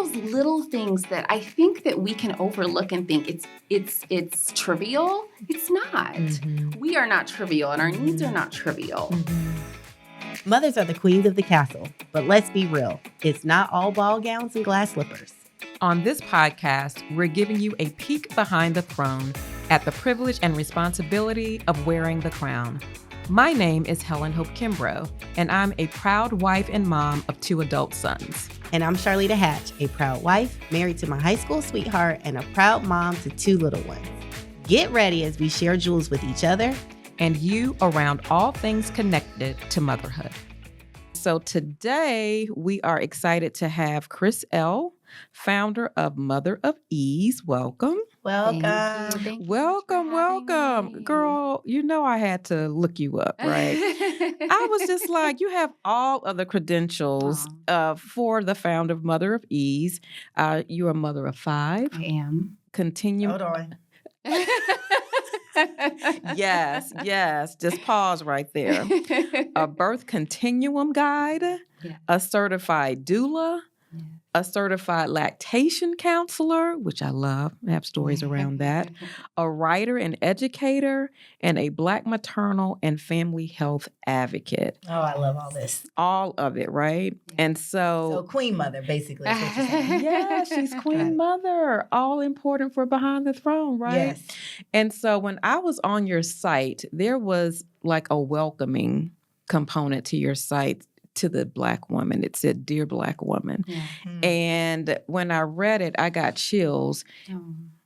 those little things that I think that we can overlook and think it's trivial. It's not. We are not trivial, and our needs are not trivial. Mothers are the queens of the castle, but let's be real. It's not all ball gowns and glass slippers. On this podcast, we're giving you a peek behind the throne at the privilege and responsibility of wearing the crown. My name is Helen Hope Kimbrough, and I'm a proud wife and mom of 2 adult sons. And I'm Charlita Hatch, a proud wife, married to my high school sweetheart, and a proud mom to 2 little ones. Get ready as we share jewels with each other and you around all things connected to motherhood. So today we are excited to have Kris Elle, founder of Mother of Ease. Welcome. Thank you. Welcome. Girl, you know I had to look you up, right? I was just like, you have all of the credentials for the founder of Mother of Ease. You're a mother of 5. I am. Continue. Hold on. Yes. Just pause right there. A birth continuum guide, a certified doula, a certified lactation counselor, which I love. I have stories around that. A writer and educator, and a Black maternal and family health advocate. Oh, I love all this. All of it, right? And So queen mother, basically, is what you're saying. yeah, she's queen mother. All important for Behind the Throne, right? Yes. And so when I was on your site, there was like a welcoming component to your site to the Black woman. It said, "Dear Black woman." Yeah. And when I read it, I got chills.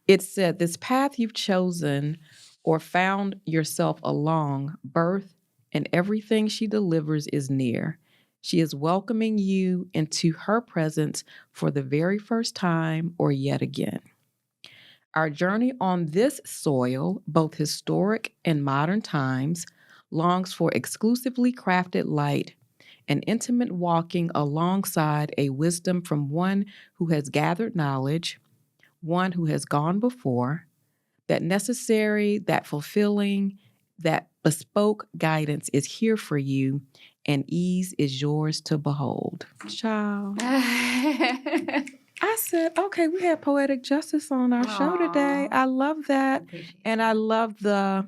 It said, "This path you've chosen or found yourself along, birth and everything she delivers is near. She is welcoming you into her presence for the very first time or yet again. Our journey on this soil, both historic and modern times, longs for exclusively crafted light and intimate walking alongside a wisdom from one who has gathered knowledge, one who has gone before, that necessary, that fulfilling, that bespoke guidance is here for you, and ease is yours to behold." Child. I said, okay, we had Poetic Justice on our show today. I love that. And I love the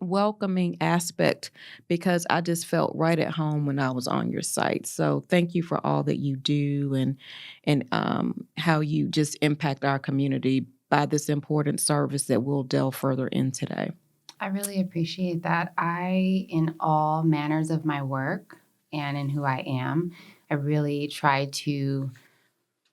welcoming aspect because I just felt right at home when I was on your site. So thank you for all that you do and how you just impact our community by this important service that we'll delve further in today. I really appreciate that. In all manners of my work and in who I am, I really try to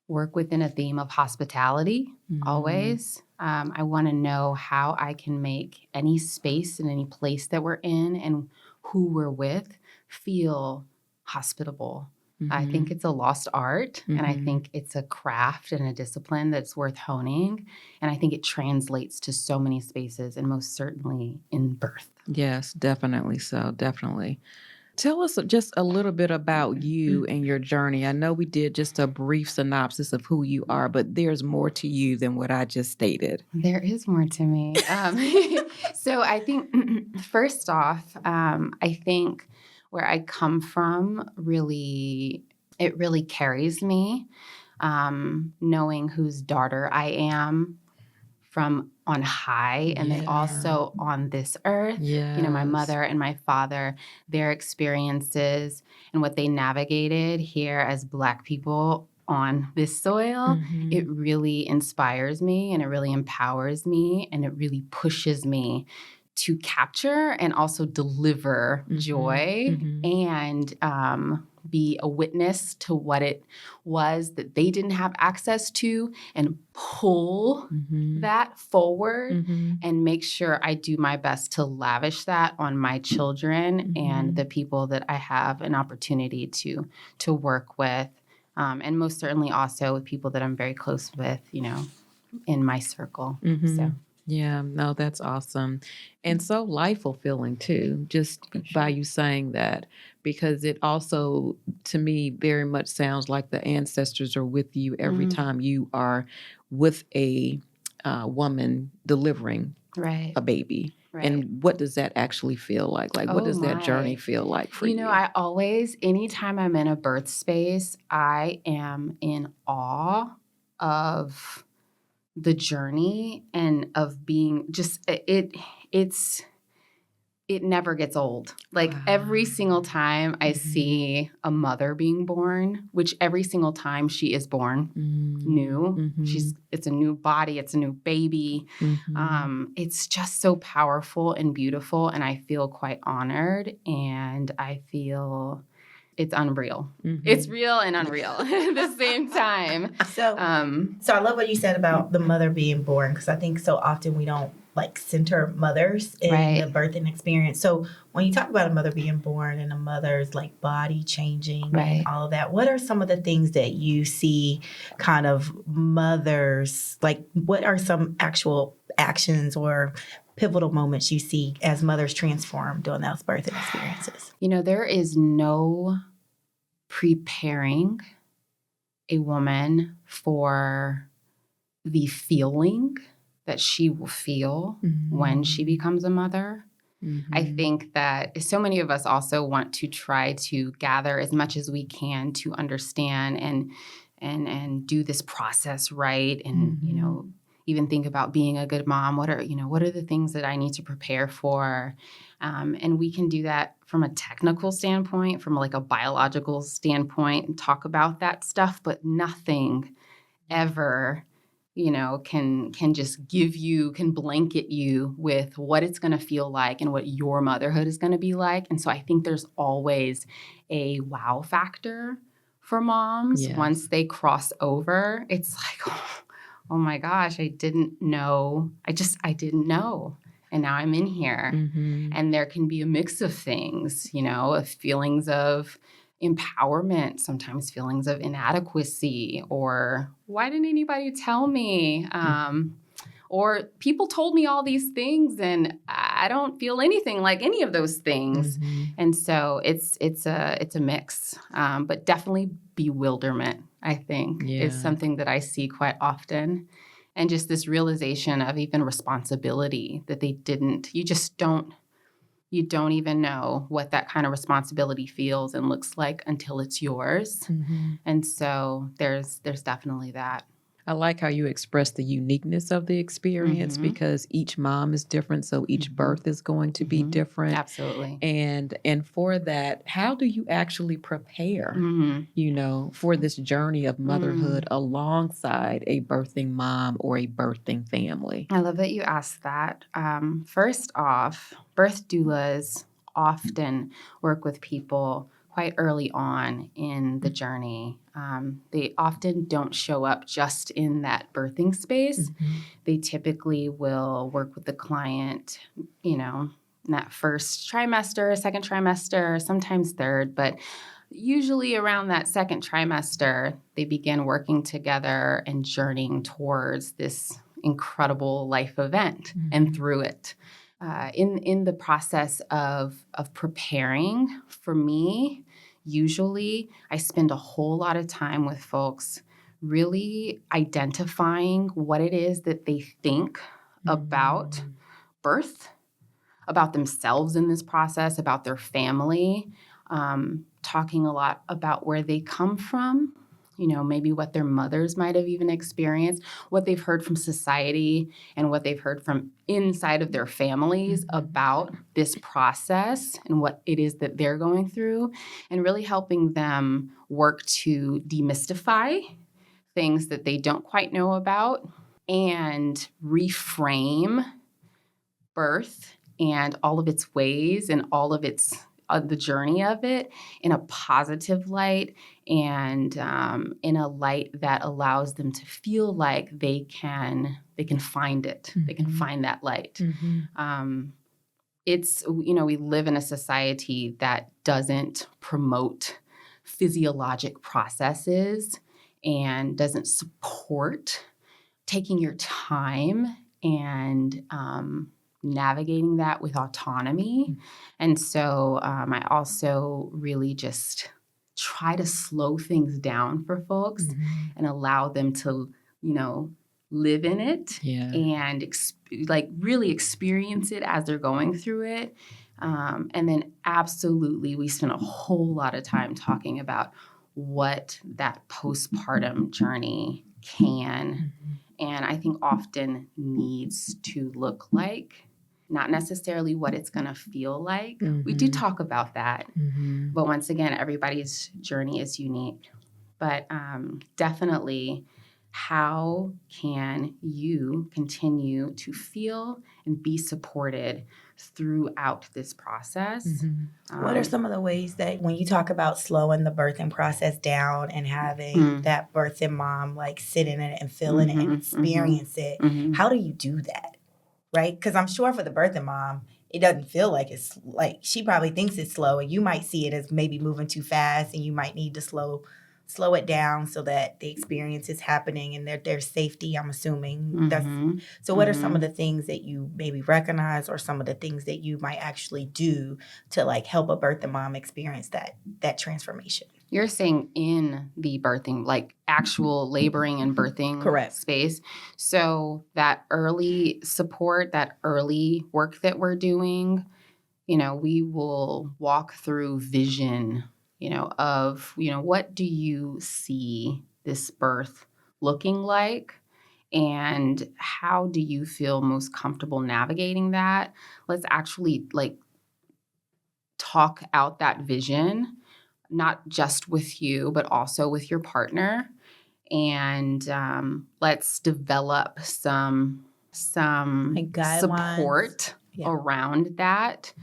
work within a theme of hospitality always. I want to know how I can make any space and any place that we're in and who we're with feel hospitable. I think it's a lost art, and I think it's a craft and a discipline that's worth honing. And I think it translates to so many spaces, and most certainly in birth. Yes, definitely so. Definitely. Tell us just a little bit about you and your journey. I know we did just a brief synopsis of who you are, but there's more to you than what I just stated. There is more to me. So I think, first off, I think where I come from really carries me, knowing whose daughter I am from on high and then also on this earth. Yes. You know, my mother and my father, their experiences and what they navigated here as Black people on this soil, it really inspires me and it really empowers me and it really pushes me to capture and also deliver joy and be a witness to what it was that they didn't have access to and pull that forward and make sure I do my best to lavish that on my children and the people that I have an opportunity to work with. And most certainly also with people that I'm very close with, you know, in my circle. So. Yeah, no, that's awesome. And so life fulfilling too, just by you saying that, because it also, to me, very much sounds like the ancestors are with you every time you are with a woman delivering a baby. Right. And what does that actually feel like? Like, what Oh does that journey my. feel like for you? I always, anytime I'm in a birth space, I am in awe of the journey and of being just, it never gets old. Like every single time I see a mother being born, which every single time she is born new, it's a new body, it's a new baby. It's just so powerful and beautiful, and I feel quite honored, and I feel it's unreal. It's real and unreal at the same time. So I love what you said about the mother being born, because I think so often we don't center mothers in the birthing experience. So when you talk about a mother being born and a mother's body changing and all of that, what are some of the things that you see kind of mothers, what are some actual actions or pivotal moments you see as mothers transform during those birthing experiences? There is no preparing a woman for the feeling that she will feel when she becomes a mother. I think that so many of us also want to try to gather as much as we can to understand and do this process right, and even think about being a good mom. What are the things that I need to prepare for? And we can do that from a technical standpoint, from a biological standpoint, and talk about that stuff, but nothing ever can just can blanket you with what it's going to feel like and what your motherhood is going to be like. And so I think there's always a wow factor for moms. Yes. Once they cross over. It's like, oh my gosh, I didn't know. I didn't know. And now I'm in here. And there can be a mix of things, of feelings of empowerment, sometimes feelings of inadequacy, or why didn't anybody tell me? Or people told me all these things and I don't feel anything like any of those things. And so it's a mix, but definitely bewilderment, I think, is something that I see quite often. And just this realization of even responsibility that you don't even know what that kind of responsibility feels and looks like until it's yours. And so there's definitely that. I like how you express the uniqueness of the experience because each mom is different. So each birth is going to be different. Absolutely. And for that, how do you actually prepare, for this journey of motherhood alongside a birthing mom or a birthing family? I love that you asked that. First off, birth doulas often work with people quite early on in the journey. They often don't show up just in that birthing space. They typically will work with the client, in that first trimester, second trimester, sometimes third, but usually around that second trimester, they begin working together and journeying towards this incredible life event and through it. In the process of preparing, for me, usually I spend a whole lot of time with folks really identifying what it is that they think about birth, about themselves in this process, about their family, talking a lot about where they come from, maybe what their mothers might have even experienced, what they've heard from society, and what they've heard from inside of their families about this process and what it is that they're going through, and really helping them work to demystify things that they don't quite know about and reframe birth and all of its ways and all of its the journey of it in a positive light and in a light that allows them to feel like they can find it. They can find that light. It's, we live in a society that doesn't promote physiologic processes and doesn't support taking your time and navigating that with autonomy. And so I also really just try to slow things down for folks and allow them to, live in it Yeah. and really experience it as they're going through it. And then absolutely, we spent a whole lot of time talking about what that postpartum journey can and I think often needs to look like, not necessarily what it's going to feel like. We do talk about that. But once again, everybody's journey is unique. But definitely, how can you continue to feel and be supported throughout this process? What are some of the ways that when you talk about slowing the birthing process down and having that birthing mom like sit in it and feel in it and experience it, how do you do that? Right? Because I'm sure for the birthing mom, it doesn't feel like it's like she probably thinks it's slow and you might see it as maybe moving too fast and you might need to slow it down so that the experience is happening and there's safety, I'm assuming. So what are some of the things that you maybe recognize or some of the things that you might actually do to like help a birthing mom experience that transformation? You're saying in the birthing, like actual laboring and birthing space. So that early support, that early work that we're doing, we will walk through vision, of, what do you see this birth looking like? And how do you feel most comfortable navigating that? Let's actually talk out that vision, not just with you, but also with your partner. And let's develop some support around that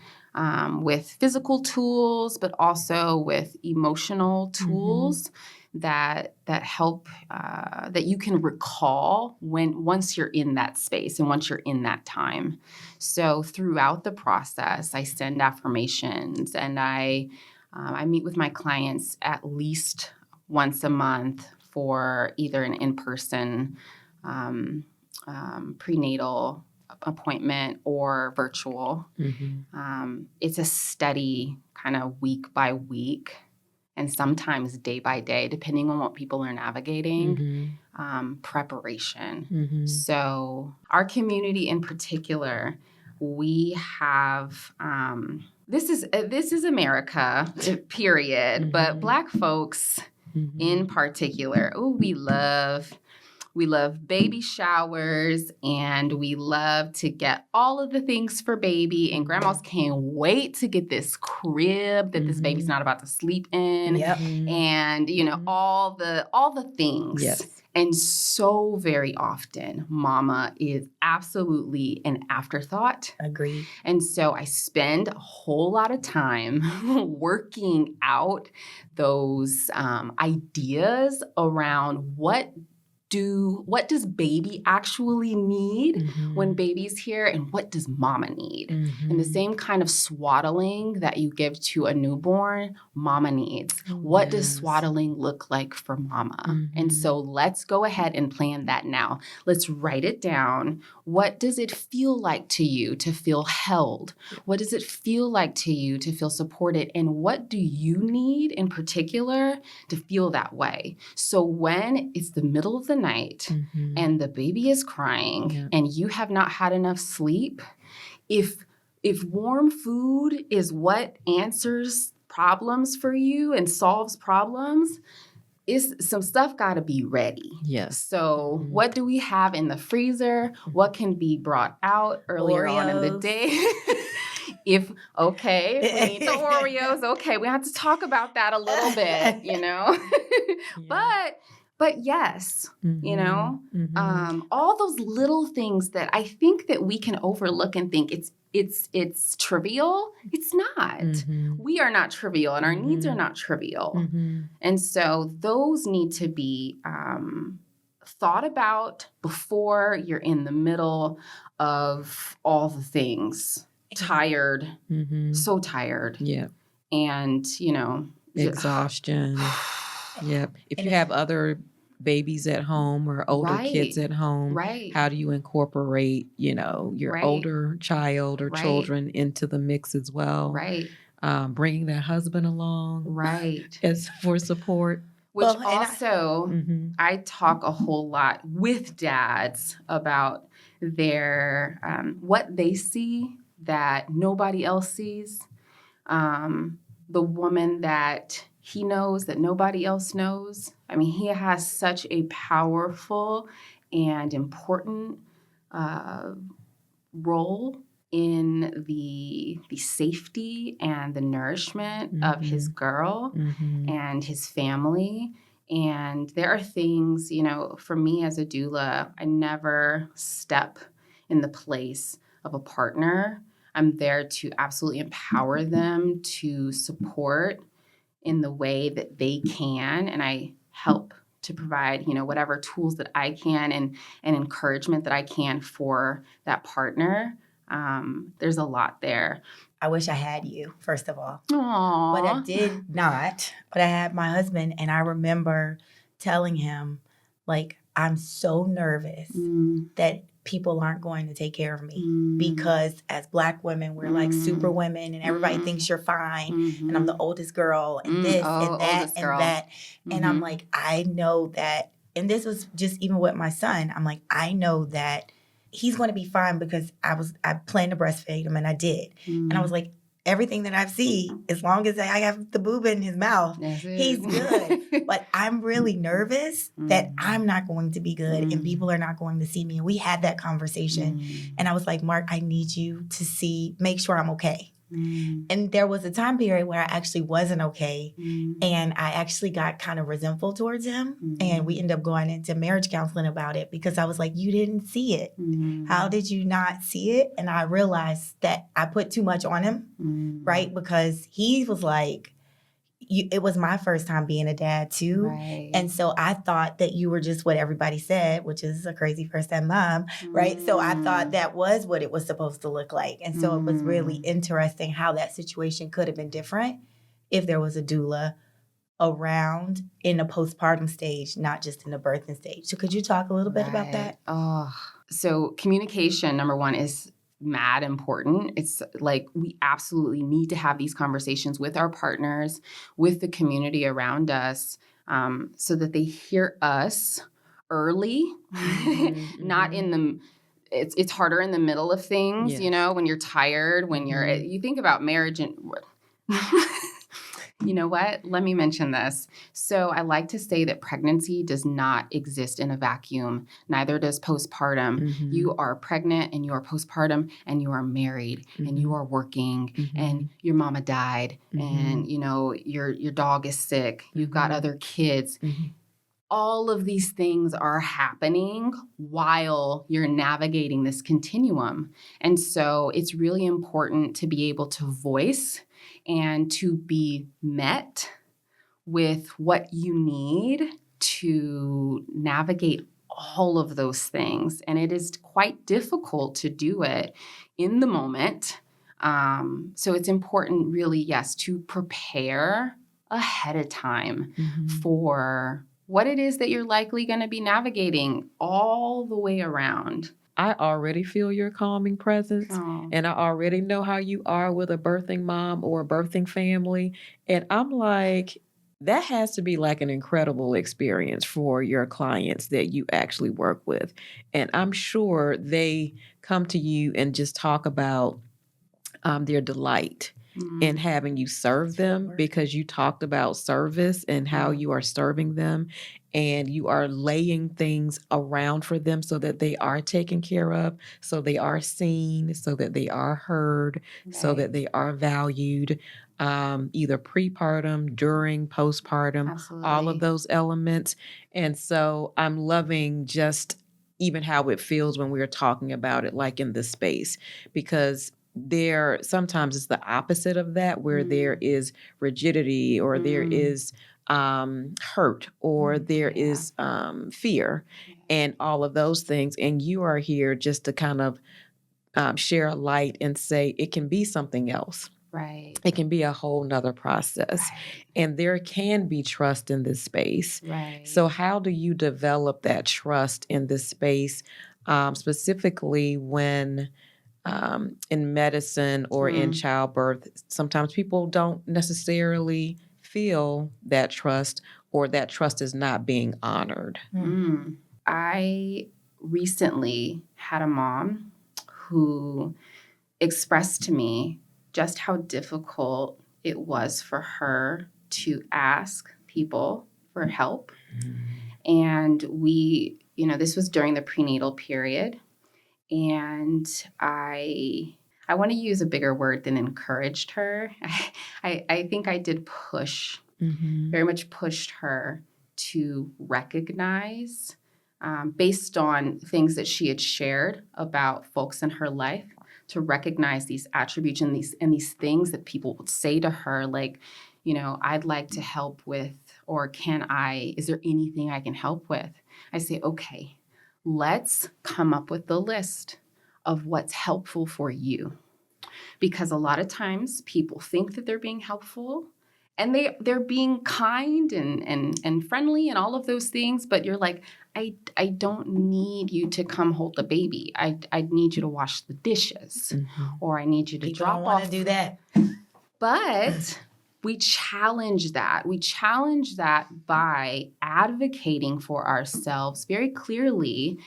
with physical tools, but also with emotional tools that help, that you can recall once you're in that space and once you're in that time. So throughout the process, I send affirmations and I meet with my clients at least once a month for either an in-person prenatal appointment or virtual. It's a steady kind of week by week and sometimes day by day, depending on what people are navigating, preparation. So our community in particular, we have... This is America, period. But Black folks in particular, we love baby showers and we love to get all of the things for baby. And grandmas can't wait to get this crib that this baby's not about to sleep in. And all the things. Yes. And so very often, mama is absolutely an afterthought. Agreed. And so I spend a whole lot of time working out those ideas around what does baby actually need when baby's here and what does mama need? And the same kind of swaddling that you give to a newborn, mama needs. What does swaddling look like for mama? And so let's go ahead and plan that now. Let's write it down. What does it feel like to you to feel held? What does it feel like to you to feel supported? And what do you need in particular to feel that way? So when it's the middle of the night and the baby is crying and you have not had enough sleep, if warm food is what answers problems for you and solves problems, some stuff got to be ready. Yes. So what do we have in the freezer? What can be brought out earlier on in the day? We need the Oreos. Okay, we have to talk about that a little bit, But yes, all those little things that I think that we can overlook and think it's trivial. It's not. We are not trivial and our needs are not trivial. And so those need to be thought about before you're in the middle of all the things. Tired, so tired. Yeah. And, exhaustion. Yep. If you have other babies at home or older kids at home, how do you incorporate, your older child or children into the mix as well? Right. Bringing that husband along. Right. As for support. Which Well, and also, Mm-hmm. I talk a whole lot with dads about their what they see that nobody else sees. The woman that he knows that nobody else knows. I mean, he has such a powerful and important role in the safety and the nourishment of his girl Mm-hmm. and his family. And there are things, you know, for me as a doula, I never step in the place of a partner. I'm there to absolutely empower them to support in the way that they can. And I help to provide, you know, whatever tools that I can and encouragement that I can for that partner. There's a lot there. I wish I had you, first of all. Aww. But I did not. But I had my husband, and I remember telling him, like, I'm so nervous that people aren't going to take care of me because as Black women, we're like super women and everybody thinks you're fine. And I'm the oldest girl and this and that and that. And I'm like, I know that. And this was just even with my son. I'm like, I know that he's going to be fine because I planned to breastfeed him and I did. And I was like, everything that I see, as long as I have the boob in his mouth, he's good. But I'm really nervous that I'm not going to be good and people are not going to see me. And we had that conversation. And I was like, Mark, I need you to make sure I'm okay. And there was a time period where I actually wasn't okay. And I actually got kind of resentful towards him. And we ended up going into marriage counseling about it because I was like, you didn't see it. How did you not see it? And I realized that I put too much on him, right? Because he was like, it was my first time being a dad too. Right. And so I thought that you were just what everybody said, which is a crazy first time mom, right? So I thought that was what it was supposed to look like. And so it was really interesting how that situation could have been different if there was a doula around in the postpartum stage, not just in the birthing stage. So could you talk a little bit about that? Oh, so communication, number one, is mad important. It's like we absolutely need to have these conversations with our partners, with the community around us, so that they hear us early, not in the. It's harder in the middle of things, Yes. you know, when you're tired, when you think about marriage and. You know what? Let me mention this. So I like to say that pregnancy does not exist in a vacuum. Neither does postpartum. You are pregnant and you are postpartum and you are married and you are working and your mama died and, you know, your dog is sick. You've got other kids. All of these things are happening while you're navigating this continuum. And so it's really important to be able to voice and to be met with what you need to navigate all of those things. And it is quite difficult to do it in the moment. So it's important really, yes, to prepare ahead of time for what it is that you're likely going to be navigating all the way around. I already feel your calming presence, and I already know how you are with a birthing mom or a birthing family. And I'm like, that has to be like an incredible experience for your clients that you actually work with. And I'm sure they come to you and just talk about their delight in having you serve them, because you talked about service and how you are serving them and you are laying things around for them so that they are taken care of, so they are seen, so that they are heard, so that they are valued, either prepartum, during, postpartum, all of those elements. And so I'm loving just even how it feels when we're talking about it, like in this space, because there sometimes it's the opposite of that, where there is rigidity or there is hurt or there is fear and all of those things. And you are here just to kind of share a light and say it can be something else. Right. It can be a whole nother process. Right. And there can be trust in this space. Right. So how do you develop that trust in this space, specifically when in medicine or in childbirth, sometimes people don't necessarily feel that trust, or that trust is not being honored? I recently had a mom who expressed to me just how difficult it was for her to ask people for help. And we, this was during the prenatal period. And I want to use a bigger word than encouraged her. I think I did push, very much pushed her to recognize, based on things that she had shared about folks in her life, to recognize these attributes and these things that people would say to her, like, I'd like to help with, or is there anything I can help with? I say, okay, let's come up with the list of what's helpful for you. Because a lot of times people think that they're being helpful and they're being kind and friendly and all of those things, but you're like, I don't need you to come hold the baby. I need you to wash the dishes, or I need you to People drop don't want off. to do that. But we challenge that. We challenge that by advocating for ourselves very clearly.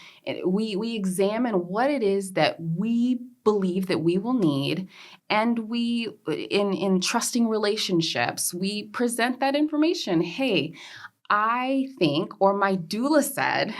We examine what it is that we believe that we will need, and we, in trusting relationships, we present that information. Hey, I think, or my doula said,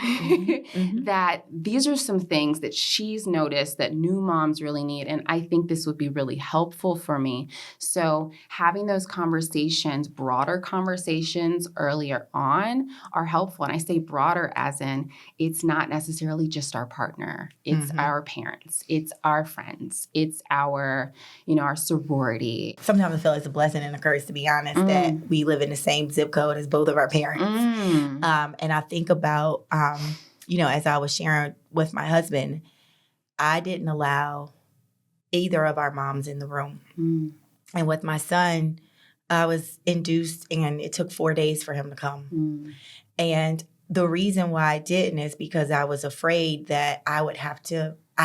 that these are some things that she's noticed that new moms really need, and I think this would be really helpful for me. So having those conversations, broader conversations earlier on, are helpful. And I say broader as in, it's not necessarily just our partner. It's our parents. It's our friends. It's our, our sorority. Sometimes I feel it's a blessing and a curse, to be honest, that we live in the same zip code as both of our parents. And I think about, as I was sharing with my husband, I didn't allow either of our moms in the room. And with my son, I was induced, and it took 4 days for him to come. And the reason why I didn't is because I was afraid that I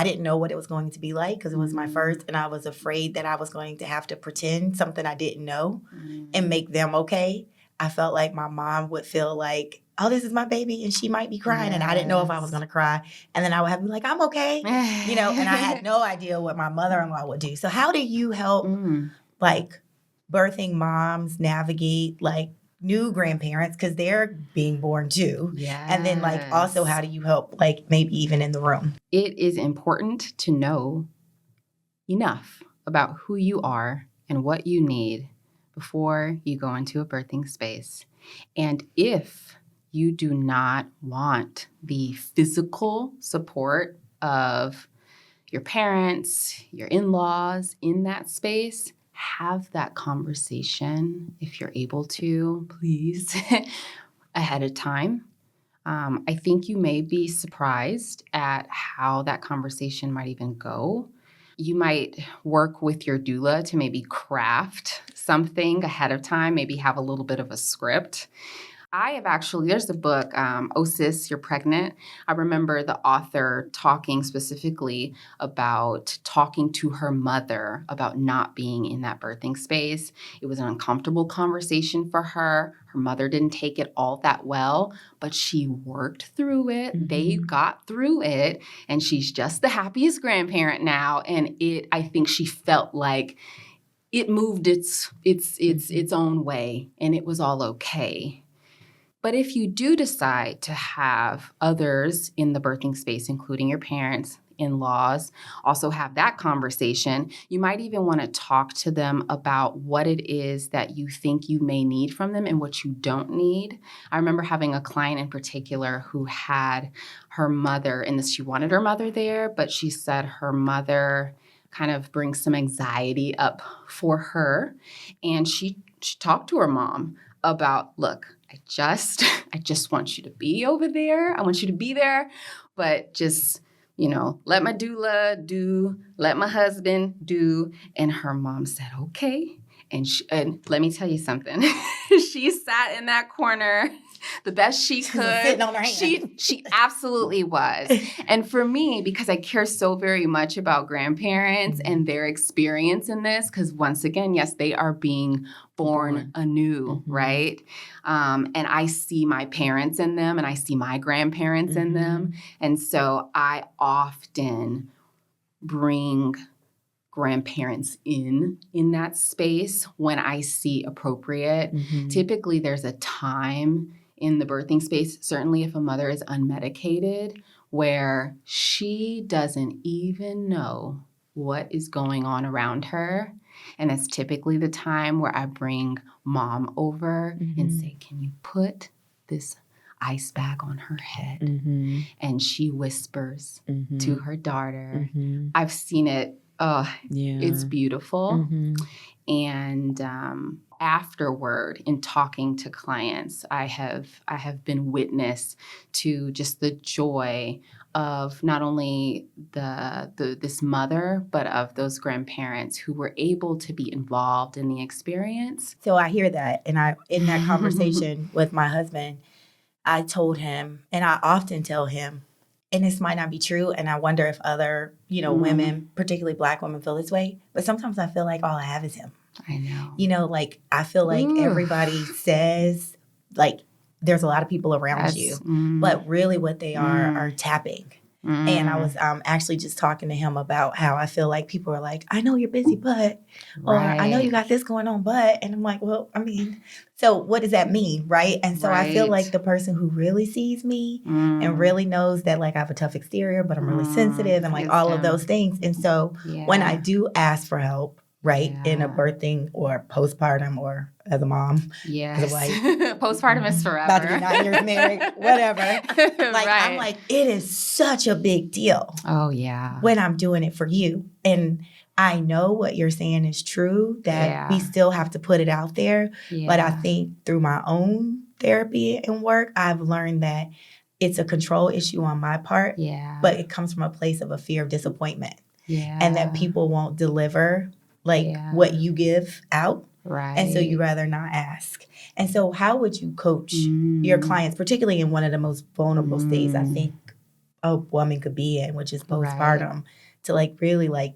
didn't know what it was going to be like, because it was my first, and I was afraid that I was going to have to pretend something I didn't know and make them okay. I felt like my mom would feel like, oh, this is my baby and she might be crying. And I didn't know if I was going to cry. And then I would have to be like, I'm okay. And I had no idea what my mother-in-law would do. So how do you help like birthing moms navigate like new grandparents, because they're being born too? And then like also, how do you help like maybe even in the room? It is important to know enough about who you are and what you need before you go into a birthing space. And if you do not want the physical support of your parents, your in-laws in that space, have that conversation, if you're able to, please, ahead of time. I think you may be surprised at how that conversation might even go. You might work with your doula to maybe craft something ahead of time, maybe have a little bit of a script. There's the book, Oh Sis, You're Pregnant. I remember the author talking specifically about talking to her mother about not being in that birthing space. It was an uncomfortable conversation for her. Her mother didn't take it all that well, but she worked through it. They got through it, and she's just the happiest grandparent now. And I think she felt like it moved its own way, and it was all okay. But if you do decide to have others in the birthing space, including your parents, in-laws, also have that conversation, you might even want to talk to them about what it is that you think you may need from them and what you don't need. I remember having a client in particular who had her mother, and she wanted her mother there, but she said her mother kind of brings some anxiety up for her. And she talked to her mom about, look, I just want you to be over there. I want you to be there, but just, let my doula do, let my husband do. And her mom said, okay. And let me tell you something. She sat in that corner the best she She could. was sitting on her hand. She absolutely was. And for me, because I care so very much about grandparents and their experience in this, because once again, yes, they are being born anew, right? And I see my parents in them and I see my grandparents in them. And so I often bring grandparents in that space when I see appropriate. Typically, there's a time in the birthing space, certainly if a mother is unmedicated, where she doesn't even know what is going on around her. And that's typically the time where I bring mom over and say, can you put this ice bag on her head? And she whispers to her daughter. I've seen it. It's beautiful. And afterward, in talking to clients, I have been witness to just the joy of not only this mother, but of those grandparents who were able to be involved in the experience. So I hear that, and in that conversation with my husband, I told him, and I often tell him, and this might not be true, and I wonder if other, women, particularly Black women, feel this way, but sometimes I feel like all I have is him. I know. I feel like everybody says, there's a lot of people around you, but really what they are tapping. And I was actually just talking to him about how I feel like people are like, I know you're busy, but, or I know you got this going on, but, and I'm like, well, I mean, so what does that mean, right? And so I feel like the person who really sees me and really knows that I have a tough exterior, but I'm really sensitive and all of those things. And so when I do ask for help, right, in a birthing or postpartum or as a mom, as a wife. Postpartum is forever. About to be 9 years married, whatever. I'm like, it is such a big deal. Oh, yeah. When I'm doing it for you. And I know what you're saying is true, that we still have to put it out there. Yeah. But I think through my own therapy and work, I've learned that it's a control issue on my part. Yeah. But it comes from a place of a fear of disappointment. Yeah. And that people won't deliver what you give out. Right. And so you rather not ask. And so how would you coach your clients, particularly in one of the most vulnerable states I think a woman could be in, which is postpartum, to really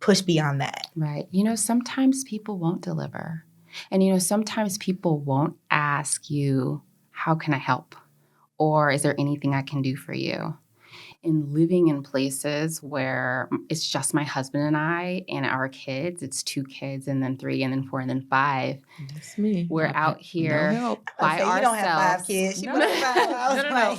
push beyond that? Right. Sometimes people won't deliver. And, sometimes people won't ask you, how can I help? Or is there anything I can do for you? In living in places where it's just my husband and I and our kids, it's 2 kids and then 3 and then 4 and then 5. That's me. We're out here by ourselves. You don't have 5 kids.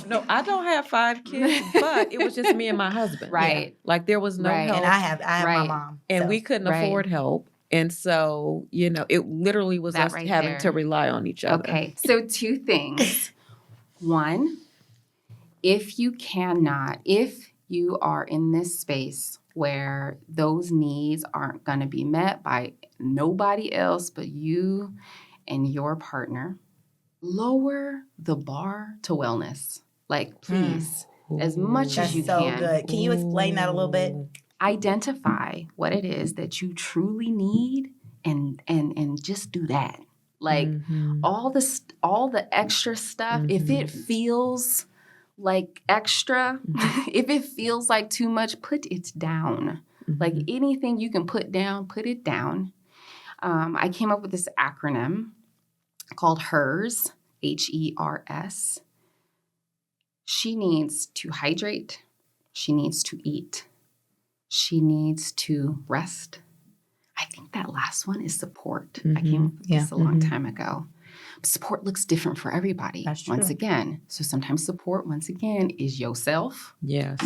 No, I don't have 5 kids, but it was just me and my husband. Right. There was no help. And I have my mom. And we couldn't afford help. And so, it literally was us having to rely on each other. Okay. So 2 things. 1, if you are in this space where those needs aren't going to be met by nobody else but you and your partner, lower the bar to wellness. Please, as much as you can. That's so good. Can you explain that a little bit? Identify what it is that you truly need and just do that. All the extra stuff, if it feels like extra, if it feels like too much, put it down. Anything you can put down, put it down. I came up with this acronym called HERS, HERS. She needs to hydrate. She needs to eat. She needs to rest. I think that last one is support. I came up with this a long time ago. Support looks different for everybody. That's true. Once again. So sometimes support, once again, is yourself. Yes.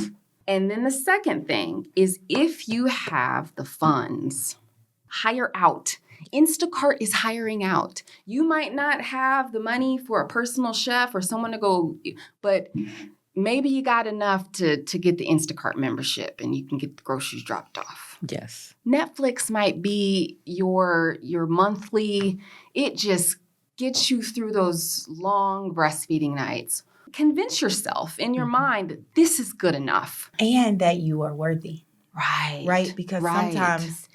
And then the second thing is if you have the funds, hire out. Instacart is hiring out. You might not have the money for a personal chef or someone to go, but maybe you got enough to get the Instacart membership and you can get the groceries dropped off. Yes. Netflix might be your monthly, it just gets you through those long breastfeeding nights. Convince yourself in your mind that this is good enough. And that you are worthy. Right. Right? Because sometimes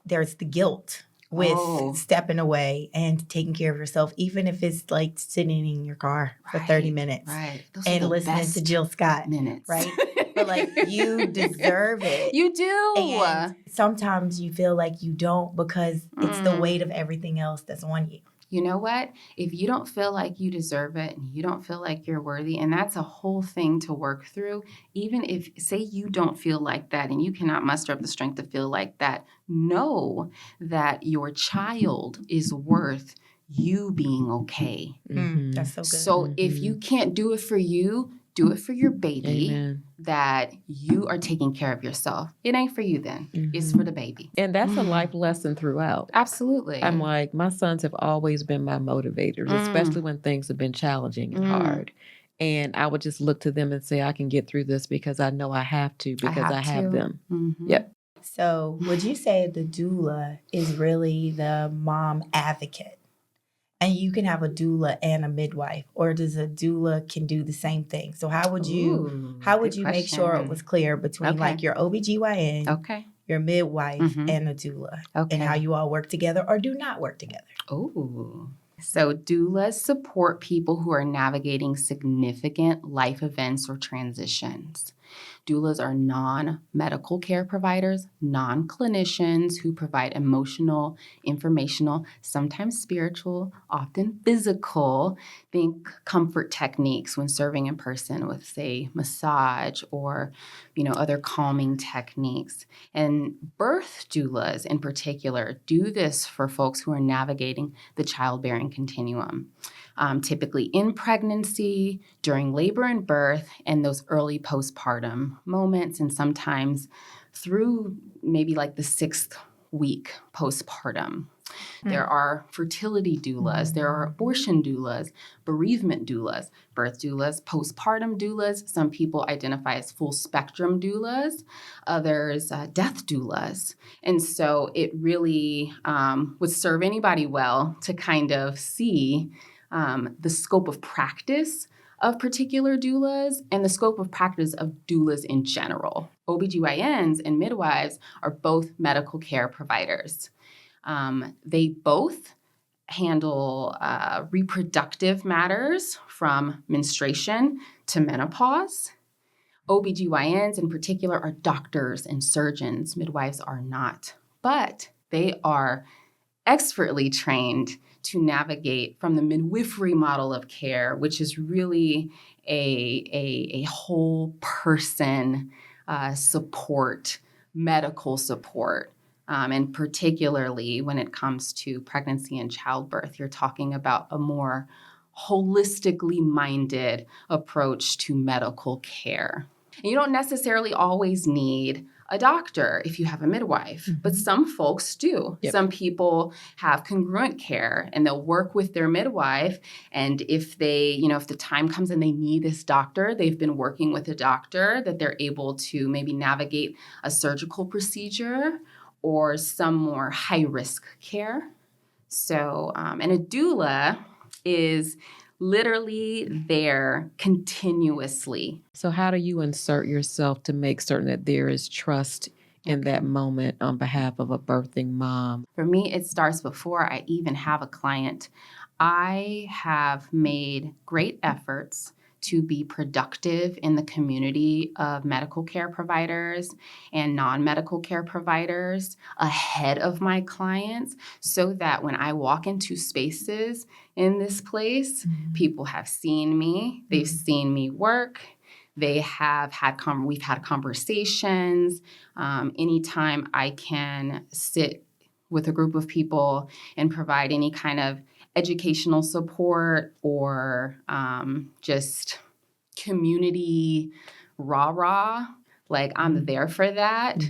there's the guilt with stepping away and taking care of yourself, even if it's like sitting in your car for 30 minutes and listening to Jill Scott minutes, right? But like, you deserve it. You do. And sometimes you feel like you don't because it's the weight of everything else that's on you. You know what? If you don't feel like you deserve it and you don't feel like you're worthy, and that's a whole thing to work through, even if, say, you don't feel like that and you cannot muster up the strength to feel like that, know that your child is worth you being okay. That's so good. So if you can't do it for you, do it for your baby. Amen. That you are taking care of yourself. It ain't for you then. It's for the baby. And that's a life lesson throughout. Absolutely. I'm like, my sons have always been my motivators, especially when things have been challenging and hard. And I would just look to them and say, I can get through this because I know I have to, because I have them. Yep. So would you say the doula is really the mom advocate? And you can have a doula and a midwife, or does a doula can do the same thing? So how would you make sure it was clear between like your OBGYN, your midwife, and a doula, and how you all work together or do not work together? So doulas support people who are navigating significant life events or transitions. Doulas are non-medical care providers, non-clinicians who provide emotional, informational, sometimes spiritual, often physical, think comfort techniques when serving in person with, say, massage or, other calming techniques. And birth doulas in particular do this for folks who are navigating the childbearing continuum. Typically in pregnancy, during labor and birth, and those early postpartum moments, and sometimes through maybe like the 6th week postpartum. There are fertility doulas, there are abortion doulas, bereavement doulas, birth doulas, postpartum doulas. Some people identify as full spectrum doulas, others death doulas. And so it really would serve anybody well to kind of see the scope of practice of particular doulas and the scope of practice of doulas in general. OBGYNs and midwives are both medical care providers. They both handle reproductive matters from menstruation to menopause. OBGYNs in particular are doctors and surgeons. Midwives are not, but they are expertly trained to navigate from the midwifery model of care, which is really a whole person support, medical support. And particularly when it comes to pregnancy and childbirth, you're talking about a more holistically minded approach to medical care. And you don't necessarily always need a doctor if you have a midwife, but some folks do. Yep. Some people have congruent care and they'll work with their midwife. And if they, if the time comes and they need this doctor, they've been working with a doctor that they're able to maybe navigate a surgical procedure or some more high-risk care. So, and a doula is literally there continuously. So how do you insert yourself to make certain that there is trust in that moment on behalf of a birthing mom? For me, it starts before I even have a client. I have made great efforts to be productive in the community of medical care providers and non-medical care providers ahead of my clients so that when I walk into spaces in this place, people have seen me, they've seen me work, they have had we've had conversations. Anytime I can sit with a group of people and provide any kind of educational support or just community rah-rah, like I'm there for that.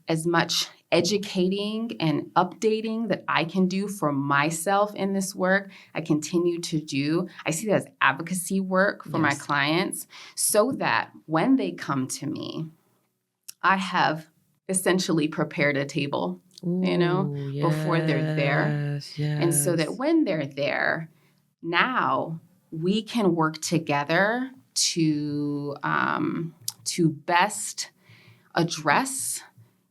As much educating and updating that I can do for myself in this work, I continue to do. I see that as advocacy work for my clients so that when they come to me, I have essentially prepared a table. Before they're there. Yes. And so that when they're there, now we can work together to best address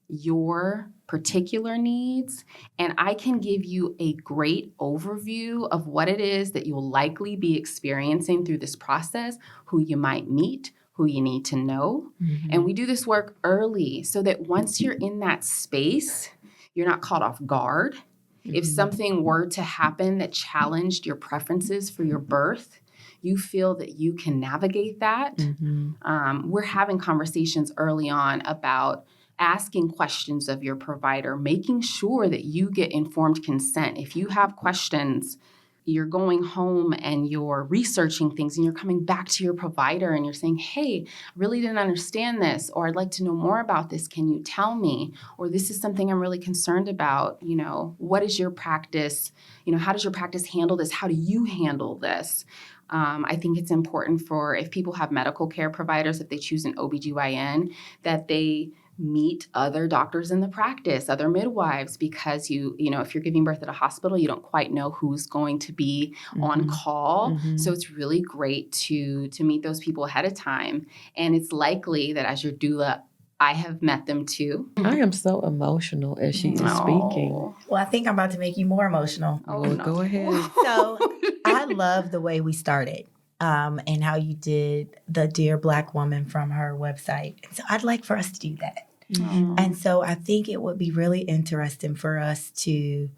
your particular needs, and I can give you a great overview of what it is that you'll likely be experiencing through this process, who you might meet, who you need to know. And we do this work early so that once you're in that space, you're not caught off guard. If something were to happen that challenged your preferences for your birth, you feel that you can navigate that. We're having conversations early on about asking questions of your provider, making sure that you get informed consent. If you have questions, you're going home and you're researching things and you're coming back to your provider and you're saying, hey, I really didn't understand this, or I'd like to know more about this. Can you tell me? Or this is something I'm really concerned about. What is your practice? How does your practice handle this? How do you handle this? I think it's important for, if people have medical care providers, if they choose an OBGYN, that they meet other doctors in the practice, other midwives, because if you're giving birth at a hospital, you don't quite know who's going to be on call. So it's really great to meet those people ahead of time. And it's likely that as your doula, I have met them too. I am so emotional as she is speaking. Well, I think I'm about to make you more emotional. No. Go ahead. So I love the way we started. And how you did the Dear Black Woman from her website. So I'd like for us to do that. And so I think it would be really interesting for us to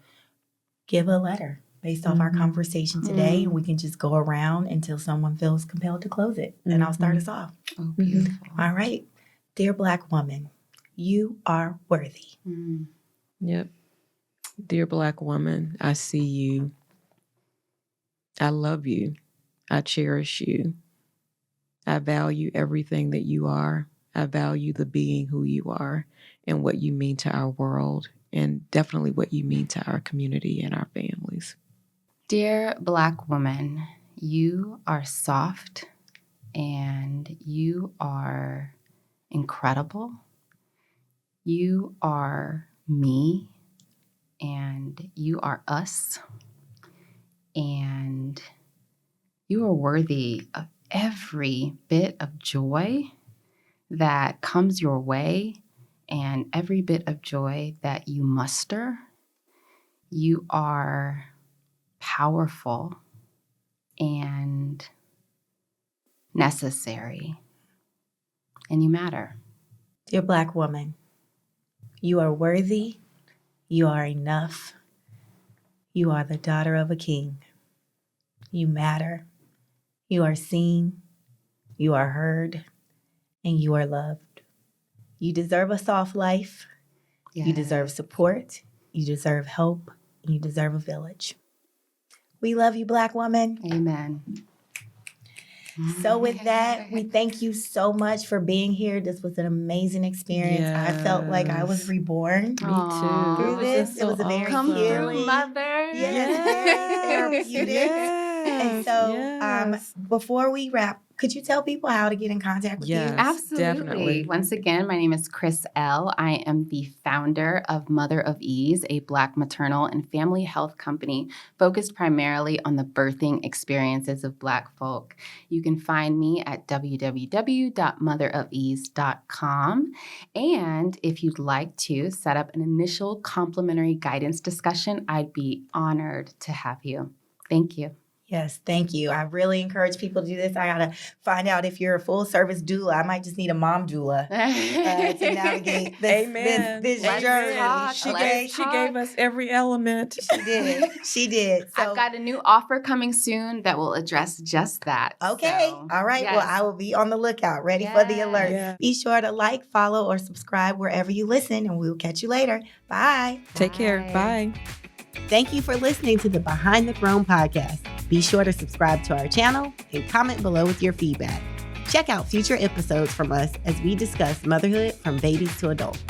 give a letter based off our conversation today. And we can just go around until someone feels compelled to close it. And I'll start us off. Oh, beautiful. All right. Dear Black woman, you are worthy. Yep. Dear Black woman, I see you. I love you. I cherish you. I value everything that you are. I value the being who you are and what you mean to our world, and definitely what you mean to our community and our families. Dear Black woman, you are soft and you are incredible. You are me and you are us. And you are worthy of every bit of joy that comes your way and every bit of joy that you muster. You are powerful and necessary, and you matter. Dear Black woman, you are worthy, you are enough, you are the daughter of a king. You matter, you are seen, you are heard, and you are loved. You deserve a soft life, you deserve support, you deserve help, and you deserve a village. We love you, Black woman. Amen. So with that, we thank you so much for being here. This was an amazing experience. Yes. I felt like I was reborn. Me too. Through this. It was a very Come healing. through, mother. Yes. And so before we wrap, could you tell people how to get in contact with you? Absolutely. Definitely. Once again, my name is Kris Elle. I am the founder of Mother of Ease, a Black maternal and family health company focused primarily on the birthing experiences of Black folk. You can find me at www.motherofease.com. And if you'd like to set up an initial complimentary guidance discussion, I'd be honored to have you. Thank you. Yes, thank you. I really encourage people to do this. I got to find out if you're a full-service doula. I might just need a mom doula to navigate this journey. She gave us every element. She did. So, I've got a new offer coming soon that will address just that. Okay. So, all right. yes. Well, I will be on the lookout, ready for the alert. Yeah. Be sure to like, follow, or subscribe wherever you listen, and we'll catch you later. Bye. Take care. Bye. Thank you for listening to the Behind the Throne podcast. Be sure to subscribe to our channel and comment below with your feedback. Check out future episodes from us as we discuss motherhood from babies to adults.